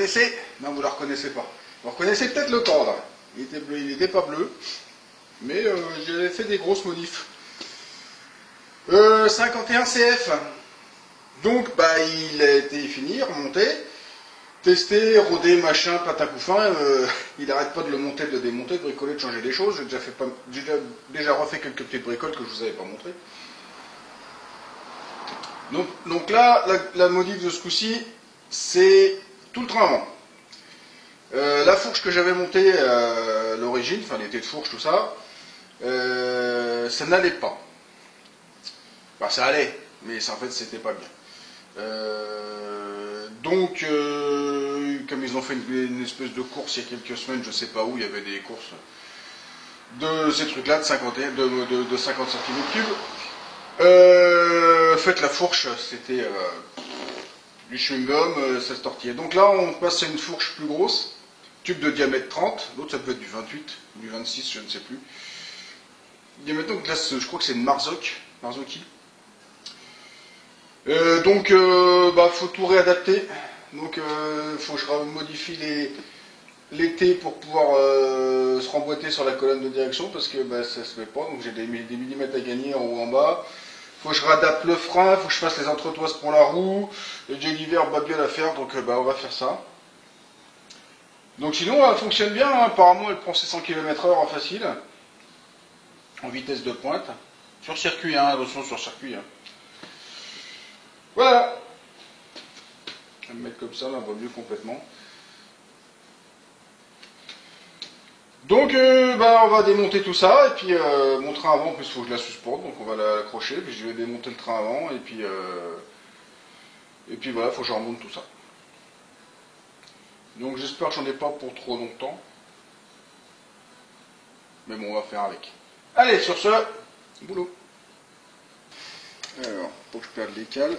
reconnaissez? Non, vous ne le reconnaissez pas. Vous reconnaissez peut-être le cadre. Il était bleu, il n'était pas bleu. Mais j'ai fait des grosses modifs. 51 CF. Donc, bah, il a été fini, remonté, testé, rodé, machin, patin couffin. Il n'arrête pas de le monter, de le démonter, de bricoler, de changer des choses. J'ai déjà refait quelques petites bricoles que je vous avais pas montrées. Donc là, la modif de ce coup-ci, c'est tout le train avant. La fourche que j'avais montée à l'origine, enfin l'été de fourche, tout ça, ça n'allait pas. Enfin, ça allait, mais ça, en fait, c'était pas bien. Donc, comme ils ont fait une espèce de course il y a quelques semaines, je sais pas où, il y avait des courses de ces trucs-là, de 50 cm3. Faites la fourche, c'était du chewing-gum, ça se tortillait. Donc là, on passe à une fourche plus grosse, tube de diamètre 30, l'autre ça peut être du 28, du 26, je ne sais plus. Diamètre, donc là, je crois que c'est une Marzocchi. Donc, faut tout réadapter. Donc, faut que je modifie les T pour pouvoir se remboîter sur la colonne de direction parce que ça se fait pas. Donc, j'ai des millimètres à gagner en haut en bas. Faut que je réadapte le frein, faut que je fasse les entretoises pour la roue. J'ai l'hiver babiole à faire, donc on va faire ça. Donc, sinon, elle fonctionne bien. Hein. Apparemment, elle prend ses 100 km/h en facile, en vitesse de pointe. Sur circuit, hein, attention sur circuit. Hein. Voilà. Je vais me mettre comme ça, là, on voit mieux complètement. Donc, on va démonter tout ça, et puis mon train avant, en plus, il faut que je la suspende, donc on va l'accrocher, puis je vais démonter le train avant, et puis voilà, il faut que je remonte tout ça. Donc, j'espère que j'en ai pas pour trop longtemps. Mais bon, on va faire avec. Allez, sur ce, boulot. Alors, pour que je perde les cales.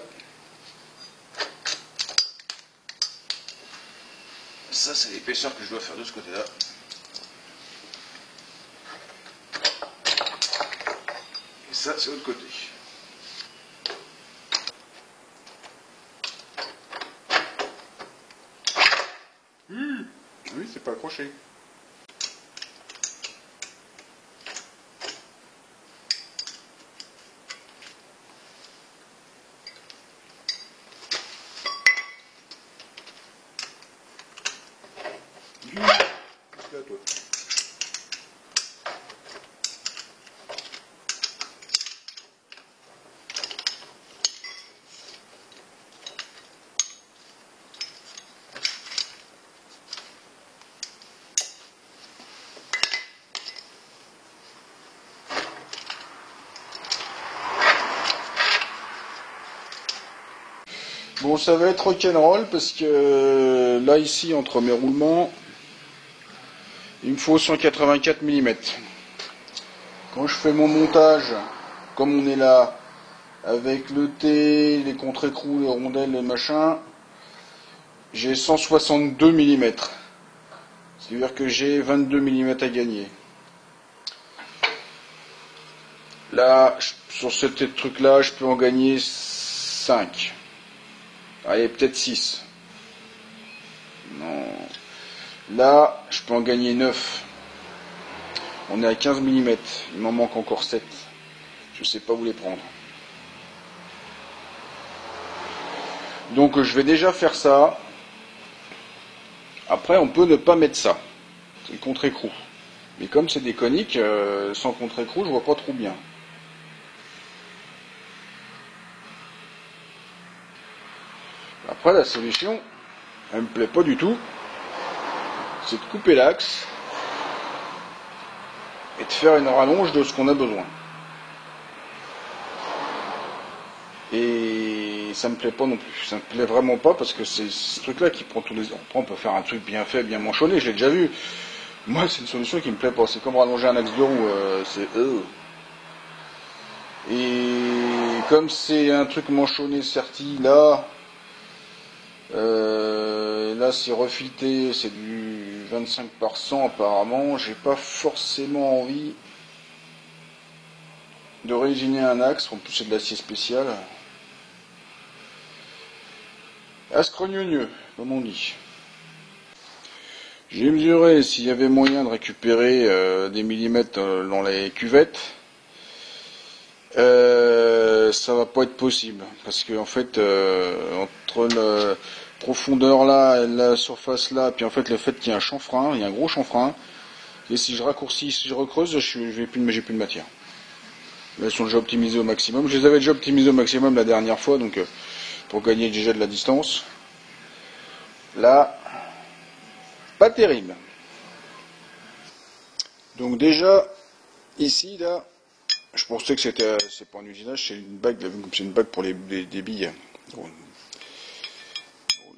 Ça, c'est l'épaisseur que je dois faire de ce côté-là. Et ça, c'est de l'autre côté. Oui, c'est pas accroché. C'est à toi. Bon, ça va être rock'n'roll parce que là, ici, entre mes roulements, il me faut 184 mm. Quand je fais mon montage, comme on est là, avec le T, les contre-écrous, les rondelles, les machins, j'ai 162 mm. C'est-à-dire que j'ai 22 mm à gagner. Là, sur ce truc-là, je peux en gagner 5. Allez, peut-être 6. Non. Là, je peux en gagner 9. On est à 15 mm. Il m'en manque encore 7. Je ne sais pas où les prendre. Donc, je vais déjà faire ça. Après, on peut ne pas mettre ça. C'est le contre-écrou. Mais comme c'est des coniques, sans contre-écrou, je vois pas trop bien. Après, la solution, elle me plaît pas du tout. C'est de couper l'axe et de faire une rallonge de ce qu'on a besoin. Et ça me plaît pas non plus. Ça me plaît vraiment pas parce que c'est ce truc-là qui prend tous les ans. On peut faire un truc bien fait, bien manchonné, je l'ai déjà vu. Moi, c'est une solution qui me plaît pas. C'est comme rallonger un axe de roue. Et comme c'est un truc manchonné serti là, là c'est refilté, c'est du 25 par 100 apparemment. J'ai pas forcément envie de réusiner un axe. En plus c'est de l'acier spécial. Ascrogneux, comme on dit. J'ai mesuré s'il y avait moyen de récupérer des millimètres dans les cuvettes. Ça va pas être possible parce que en fait entre la profondeur là et la surface là, puis en fait le fait qu'il y a un chanfrein, il y a un gros chanfrein, et si je raccourcis, si je recreuse, j'ai plus de matière. Là, elles sont déjà optimisées au maximum. Je les avais déjà optimisées au maximum la dernière fois, donc pour gagner déjà de la distance. Là, pas terrible. Donc déjà ici là. Je pensais que c'est pas un usinage, c'est une bague, c'est une bague pour des billes, pour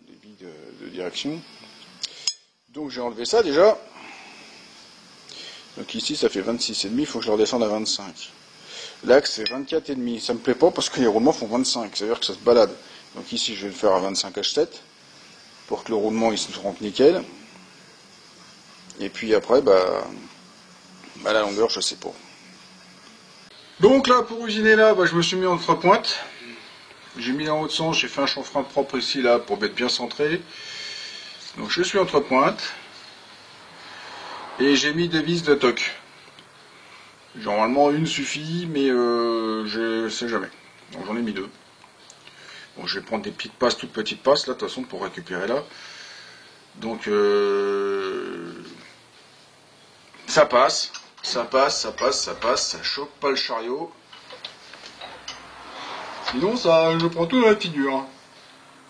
des billes de direction. Donc j'ai enlevé ça déjà. Donc ici ça fait 26,5, il faut que je le redescende à 25. L'axe c'est 24,5, ça me plaît pas parce que les roulements font 25, c'est à dire que ça se balade. Donc ici je vais le faire à 25H7 pour que le roulement il se rentre nickel. Et puis après la longueur je sais pas. Donc là, pour usiner là, je me suis mis en 3 pointes. J'ai mis en haut de sens, j'ai fait un chanfrein propre ici là pour être bien centré. Donc je suis en 3 pointes. Et j'ai mis des vis de toc. Normalement une suffit, mais je sais jamais. Donc j'en ai mis 2. Bon, je vais prendre des petites passes, toutes petites passes là, de toute façon, pour récupérer là. Donc ça passe. Ça passe, ça passe, ça passe, ça choque pas le chariot. Sinon, je prends tout dans la figure.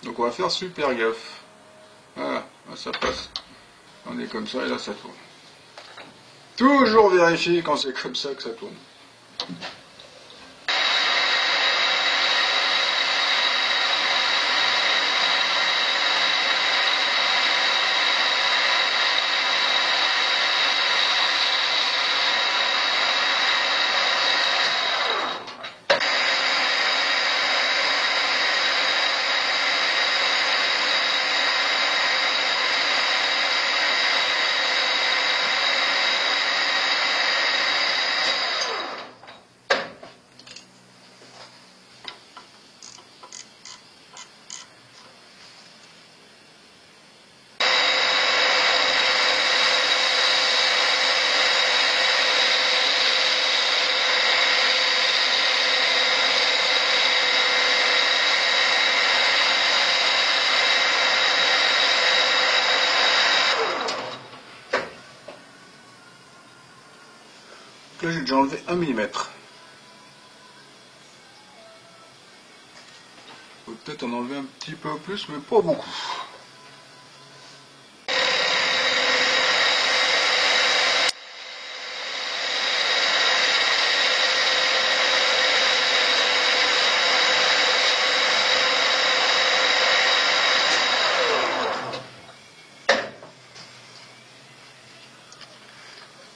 Donc on va faire super gaffe. Voilà, là, ça passe. On est comme ça et là ça tourne. Toujours vérifier quand c'est comme ça que ça tourne. Là j'ai déjà enlevé 1 mm. Faut peut-être en enlever un petit peu plus, mais pas beaucoup.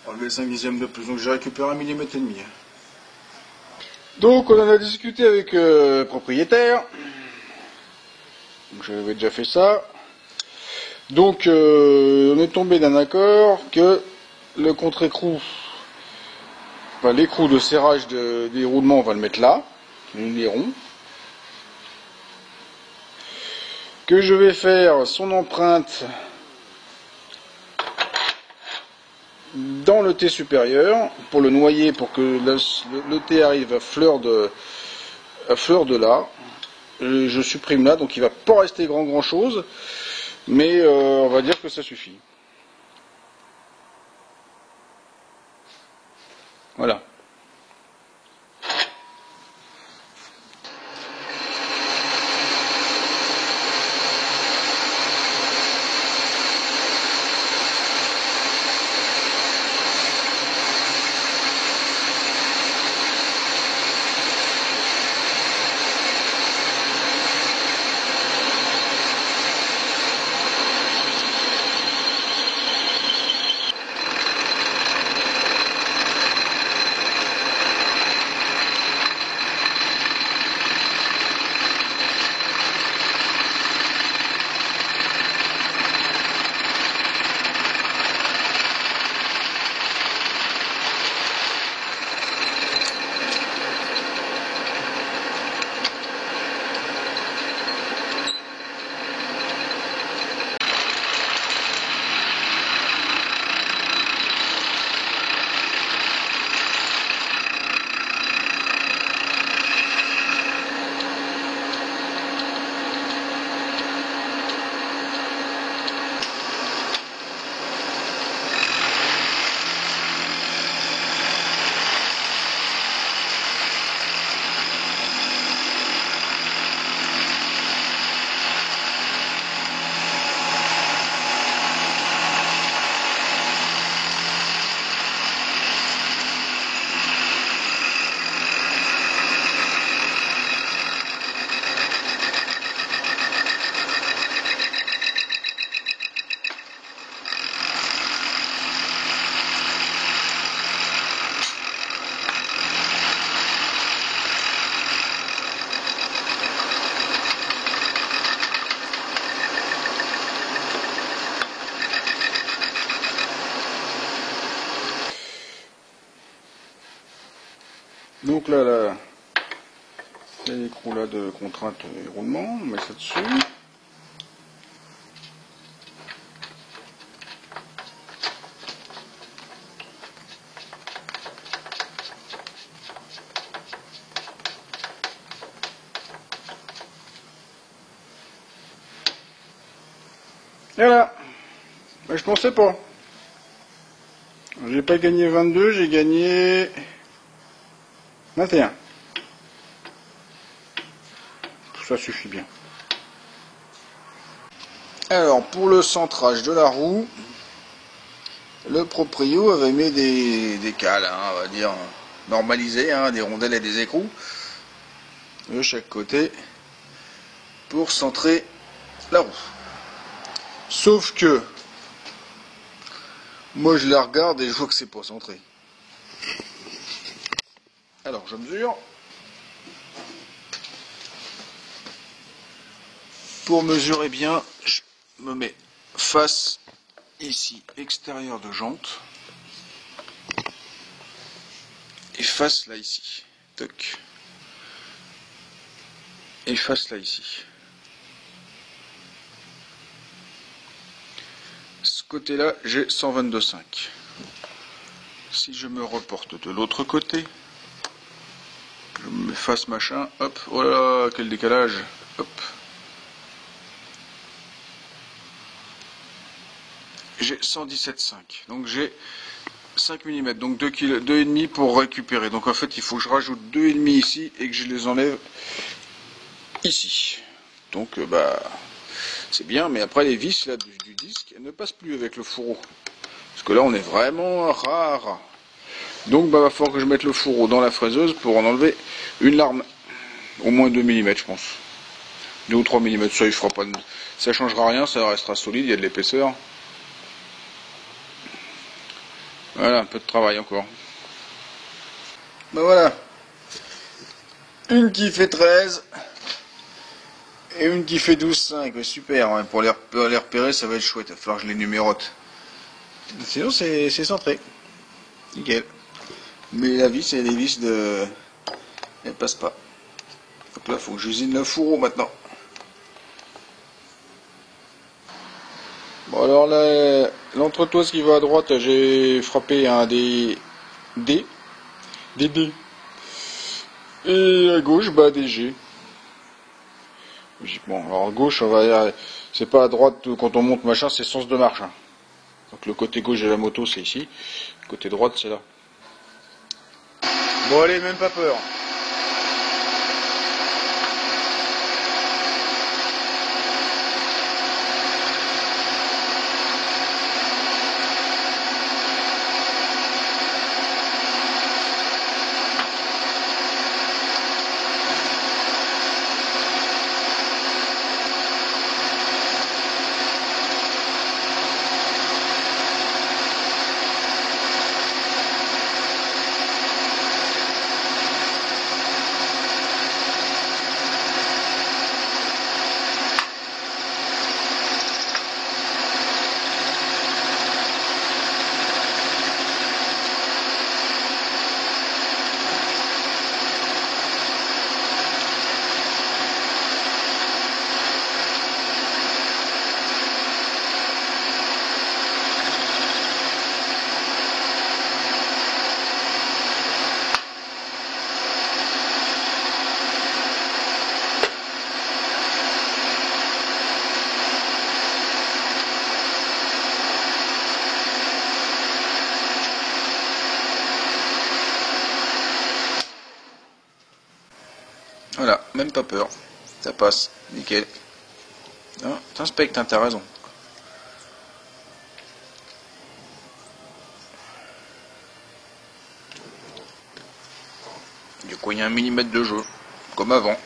Enlever 5 dixièmes de plus, donc j'ai récupéré 1,5 mm. Donc on en a discuté avec le propriétaire. J'avais déjà fait ça. Donc on est tombé d'un accord que le contre-écrou, enfin l'écrou de serrage des roulements, on va le mettre là, les ronds. Que je vais faire son empreinte dans le T supérieur pour le noyer, pour que le T arrive à fleur de là. Je supprime là, donc il va pas rester grand chose, mais on va dire que ça suffit. Voilà. Donc là, c'est l'écrou là de contrainte et roulement, on met ça dessus. Voilà. Mais je pensais pas. J'ai pas gagné 22, j'ai gagné 21. Tout ça suffit bien. Alors, pour le centrage de la roue, le proprio avait mis des cales, hein, on va dire, normalisées, hein, des rondelles et des écrous de chaque côté pour centrer la roue. Sauf que moi je la regarde et je vois que c'est pas centré. Alors je mesure. Pour mesurer bien, je me mets face ici, extérieur de jante. Et face là ici. Toc. Et face là ici. Ce côté-là, j'ai 122,5. Si je me reporte de l'autre côté, je me mets face machin, hop, oh là là, quel décalage, hop. J'ai 117,5. Donc j'ai 5 mm, donc 2,5 pour récupérer. Donc en fait, il faut que je rajoute 2,5 ici et que je les enlève ici. Donc bah c'est bien, mais après les vis là du disque, elles ne passent plus avec le fourreau. Parce que là on est vraiment rare. Donc bah va falloir que je mette le fourreau dans la fraiseuse pour en enlever une larme. Au moins 2 mm je pense. 2 ou 3 mm, ça il fera pas de... Ça changera rien, ça restera solide, il y a de l'épaisseur. Voilà, un peu de travail encore. Ben voilà. Une qui fait 13 et une qui fait 12,5. Super, hein. Pour les repérer, ça va être chouette. Il va falloir que je les numérote. Sinon, c'est centré. Nickel. Mais la vis, c'est les vis de... Elle passe pas. Donc là, il faut que j'usine le fourreau maintenant. Bon, alors l'entretoise qui va à droite, j'ai frappé un des D. Des D. Et à gauche, bah des G. Bon, alors à gauche, on va dire, c'est pas à droite quand on monte machin, c'est sens de marche. Hein. Donc le côté gauche de la moto, c'est ici. Le côté droite, c'est là. Bon, allez, même pas peur. Voilà, même pas peur. Ça passe, nickel. T'inspectes, hein, t'as raison. Du coup, il y a 1 mm de jeu, comme avant.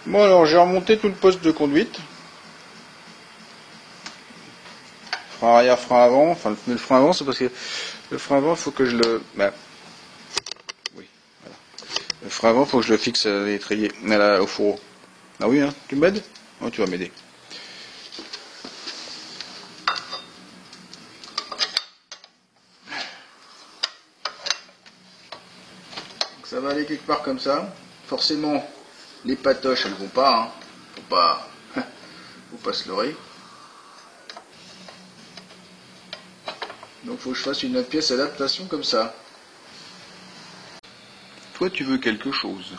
Bon, alors j'ai remonté tout le poste de conduite. Frein arrière, frein avant. Enfin, le frein avant, c'est parce que le frein avant, il faut que je le... Bah, oui, voilà. Le frein avant, il faut que je le fixe à l'étrier, au fourreau. Ah oui, hein, tu m'aides? Oh, tu vas m'aider. va aller quelque part comme ça. Forcément, les patoches, elles vont pas, hein. Faut pas se leurrer. Donc faut que je fasse une pièce adaptation comme ça. Toi tu veux quelque chose.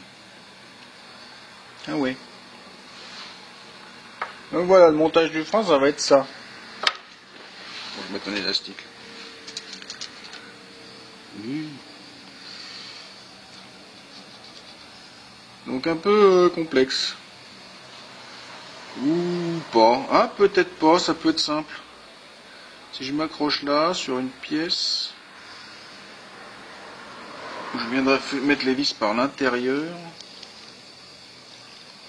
Ah ouais. Donc voilà, le montage du frein, ça va être ça. Faut que je mette un élastique. Donc un peu complexe. Ou pas. Ah, peut-être pas, ça peut être simple. Si je m'accroche là, sur une pièce, je viendrai mettre les vis par l'intérieur.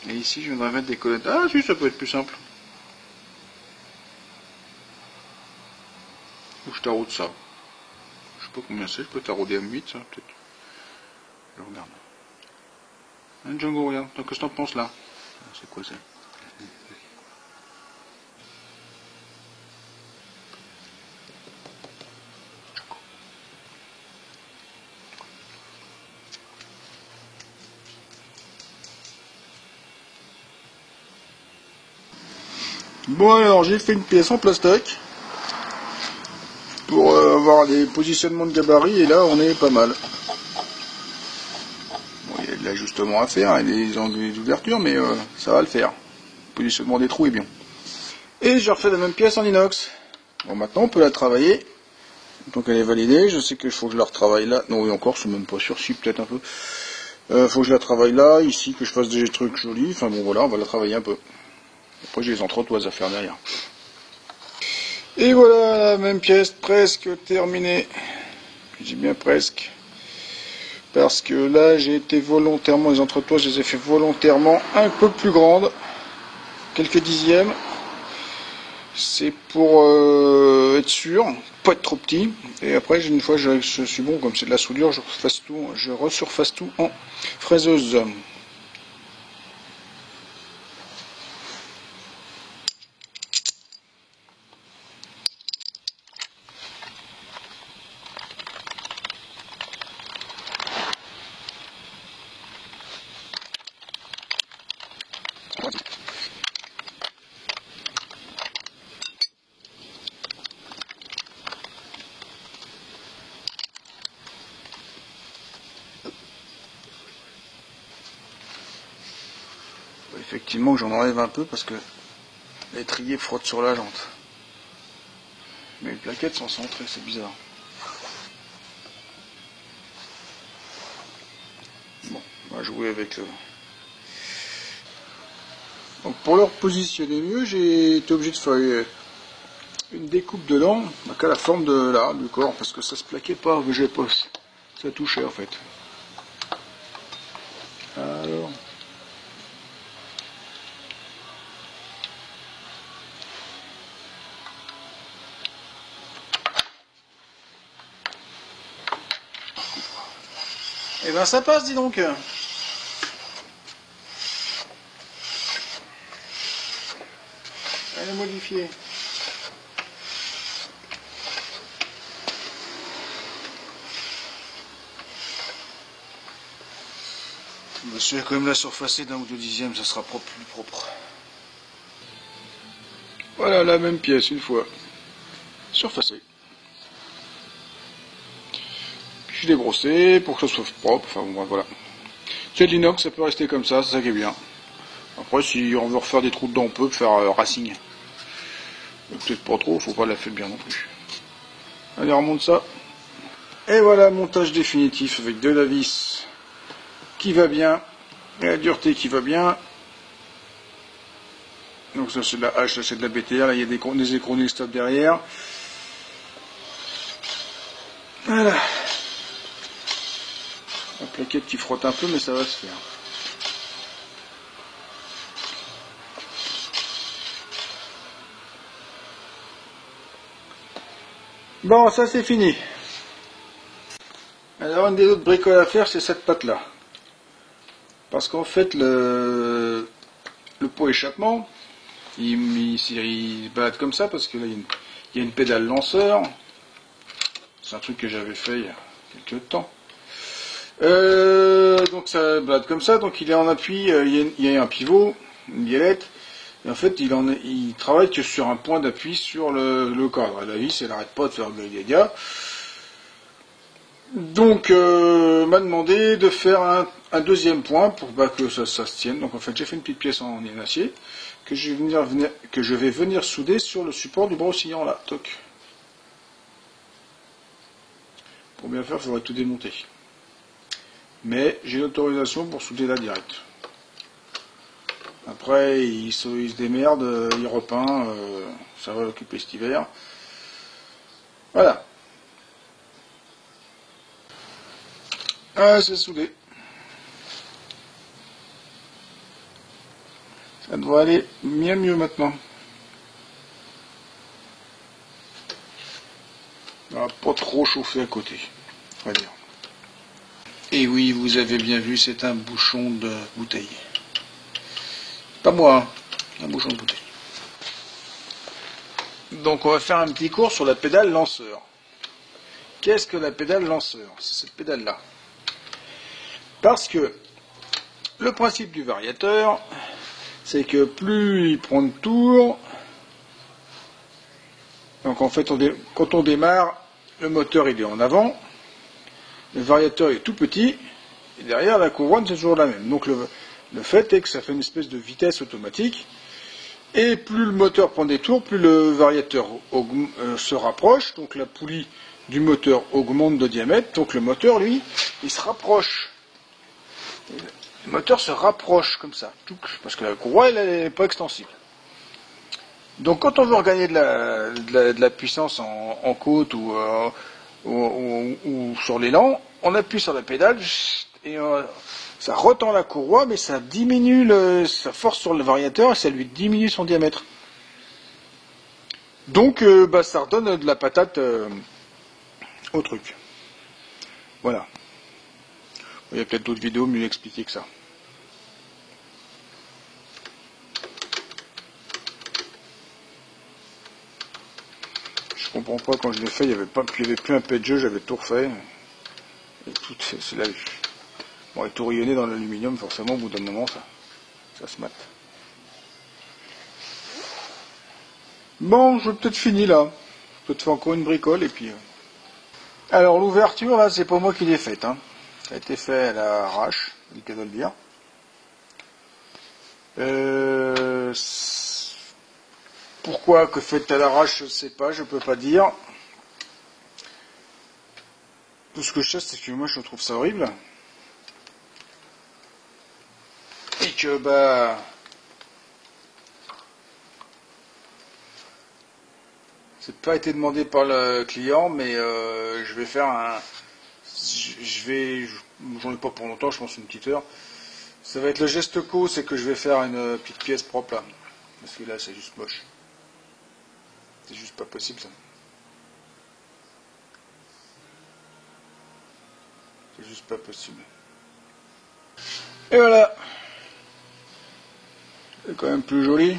Et ici, je viendrai mettre des colonnettes. Ah, si, ça peut être plus simple. Ou je taraude ça. Je sais pas combien c'est, je peux tarauder M8, ça, peut-être. Je regarde. Un Django, regarde. Qu'est-ce que t'en penses là? C'est quoi ça? Bon alors, j'ai fait une pièce en plastoc pour avoir des positionnements de gabarit et là on est pas mal. Bon, il y a de l'ajustement à faire et des angles d'ouverture mais ça va le faire. Le positionnement des trous est bien. Et j'ai refait la même pièce en inox. Bon maintenant on peut la travailler. Donc elle est validée, je sais que faut que je la retravaille là. Non oui encore, je suis même pas sûr, si peut-être un peu. Faut que je la travaille là, ici, que je fasse des trucs jolis. Enfin bon voilà, on va la travailler un peu. Après j'ai les entretoises à faire derrière. Et voilà la même pièce presque terminée. Je dis bien presque. Parce que là j'ai été volontairement, les entretoises je les ai fait volontairement un peu plus grandes. Quelques dixièmes. C'est pour être sûr, pas être trop petit. Et après une fois je suis bon, comme c'est de la soudure, je resurface tout en fraiseuse. Effectivement, j'en enlève un peu parce que l'étrier frotte sur la jante. Mais les plaquettes sont centrées, c'est bizarre. Bon, on va jouer avec le... Donc pour le repositionner mieux, j'ai été obligé de faire une découpe dedans, à la forme de là, du corps, parce que ça se plaquait pas, j'ai pas, ça touchait en fait. Alors... Eh ben ça passe, dis donc. Elle est modifiée. Monsieur, quand même la surfacer d'un ou deux dixièmes, ça sera plus propre. Voilà la même pièce une fois surfacée. Puis je l'ai brossé pour que ça soit propre. Enfin bon, voilà. C'est de l'inox, ça peut rester comme ça, c'est ça qui est bien. Après, si on veut refaire des trous dedans, on peut faire racing. Peut-être pas trop, faut pas la faire bien non plus. Allez, on remonte ça. Et voilà, montage définitif avec de la vis qui va bien, et la dureté qui va bien. Donc ça c'est de la H, ça c'est de la BTR, là il y a des écrous stop derrière. Voilà. La plaquette qui frotte un peu, mais ça va se faire. Bon, ça c'est fini. Alors, une des autres bricoles à faire, c'est cette patte-là. Parce qu'en fait, le pot échappement, il se balade comme ça, parce que là, il y a une pédale lanceur. C'est un truc que j'avais fait il y a quelques temps. Donc ça blade comme ça, donc il est en appui, il y a un pivot, une biellette, et en fait il travaille que sur un point d'appui sur le cadre. Et la vis elle n'arrête pas de faire gaga. Donc m'a demandé de faire un deuxième point pour que ça se tienne. Donc en fait j'ai fait une petite pièce en acier que je vais venir souder sur le support du bras oscillant là. Toc. Pour bien faire, il faudrait tout démonter. Mais j'ai l'autorisation pour souder là direct. Après, il se démerde, il repeint, ça va l'occuper cet hiver. Voilà. Ah, c'est soudé. Ça devrait aller bien mieux maintenant. On va pas trop chauffer à côté, on va dire. Et oui, vous avez bien vu, c'est un bouchon de bouteille. Pas moi, hein, un bouchon de bouteille. Donc on va faire un petit cours sur la pédale lanceur. Qu'est-ce que la pédale lanceur? C'est cette pédale-là. Parce que le principe du variateur, c'est que plus il prend de tours, donc en fait quand on démarre, le moteur il est en avant, le variateur est tout petit, et derrière la couronne c'est toujours la même. Donc le fait est que ça fait une espèce de vitesse automatique, et plus le moteur prend des tours, plus le variateur se rapproche, donc la poulie du moteur augmente de diamètre, donc le moteur lui, il se rapproche. Le moteur se rapproche comme ça, parce que la courroie elle n'est pas extensible. Donc quand on veut regagner de la puissance en côte ou sur l'élan, on appuie sur la pédale et ça retend la courroie, mais ça diminue sa force sur le variateur et ça lui diminue son diamètre. Donc ça redonne de la patate au truc. Voilà. Il y a peut-être d'autres vidéos mieux expliquées que ça. Je comprends pas, quand je l'ai fait, il n'y avait plus un peu de jeu, j'avais tout refait. Et tout, c'est là. Bon, et tout rayonné dans l'aluminium, forcément, au bout d'un moment, ça se mate. Bon, je vais peut-être finir là. Je vais te faire encore une bricole et puis. Alors, l'ouverture, là, c'est pas moi qui l'ai faite. Hein. Ça a été fait à l'arrache, c'est le cas de le dire. Pourquoi que fait à l'arrache, je ne sais pas, je peux pas dire. Tout ce que je sais, c'est que moi je trouve ça horrible. Et que c'est pas été demandé par le client, mais je vais faire un. J'en ai pas pour longtemps, je pense une petite heure. Ça va être le geste co, c'est que je vais faire une petite pièce propre là. Parce que là c'est juste moche. C'est juste pas possible ça. C'est juste pas possible. Et voilà. C'est quand même plus joli.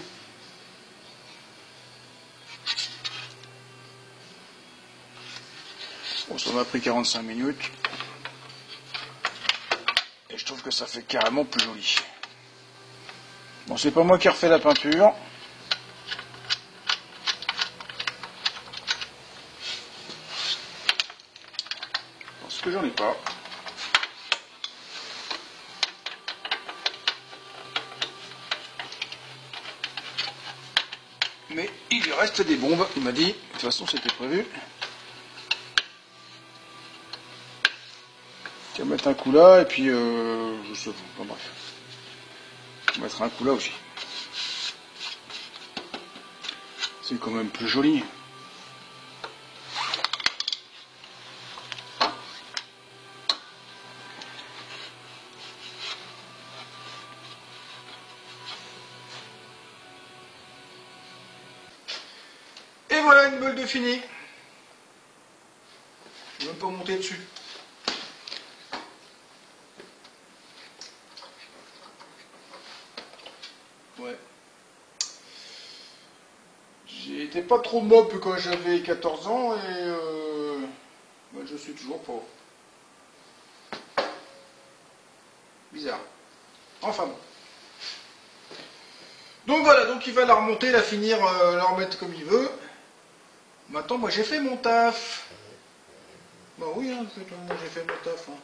Bon, ça m'a pris 45 minutes. Et je trouve que ça fait carrément plus joli. Bon, c'est pas moi qui ai refait la peinture. Parce que j'en ai pas. Mais il lui reste des bombes, il m'a dit. De toute façon, c'était prévu. Tu vas mettre un coup là, et puis je sais pas, bref. On va mettre un coup là aussi. C'est quand même plus joli. Et voilà une meule de fini. Je ne vais même pas monter dessus. Ouais. J'étais pas trop mob quand j'avais 14 ans et je suis toujours pauvre. Bizarre. Enfin bon. Donc voilà, donc il va la remonter, la finir, la remettre comme il veut. Maintenant, moi j'ai fait mon taf. Bah oui, hein, moi j'ai fait mon taf. Hein.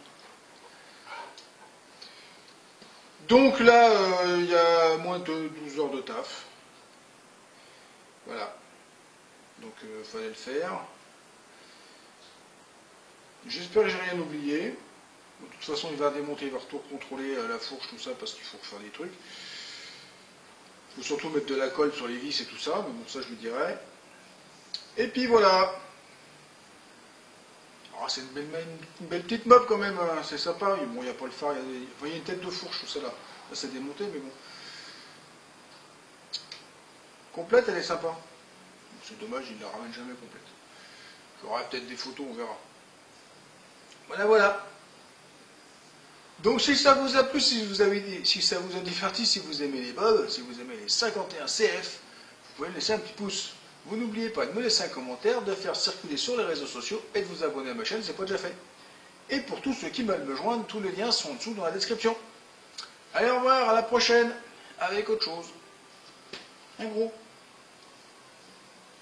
Donc là, il y a moins de 12 heures de taf. Voilà. Donc il fallait le faire. J'espère que j'ai rien oublié. De toute façon, il va démonter, il va retour contrôler la fourche, tout ça, parce qu'il faut faire des trucs. Il faut surtout mettre de la colle sur les vis et tout ça, mais bon, ça je lui dirai. Et puis voilà. Oh, c'est une belle petite meuble quand même, hein. C'est sympa. Bon, il n'y a pas le phare, il y a une tête de fourche, tout ça là. Là, c'est démonté, mais bon. Complète, elle est sympa. C'est dommage, il ne la ramène jamais complète. Il y aura peut-être des photos, on verra. Voilà, voilà. Donc si ça vous a plu, si ça vous a diverti, si vous aimez les bobs, si vous aimez les 51 CF, vous pouvez me laisser un petit pouce. Vous n'oubliez pas de me laisser un commentaire, de faire circuler sur les réseaux sociaux et de vous abonner à ma chaîne, c'est pas déjà fait. Et pour tous ceux qui veulent me joindre, tous les liens sont en dessous dans la description. Allez, au revoir, à la prochaine, avec autre chose. Un gros.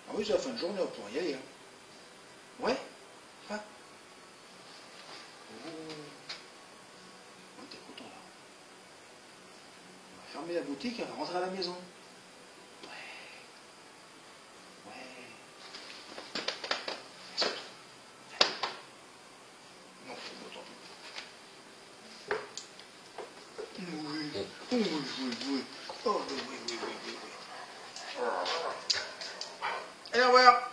Ah oui, c'est la fin de journée, on pourra y aller. Hein. Ouais. Ah. Oh. Oh, t'es content là. On va fermer la boutique et on va rentrer à la maison. Oui, oui, oui. Oh, oui, oui, oui, oui, oui. Allez, au revoir.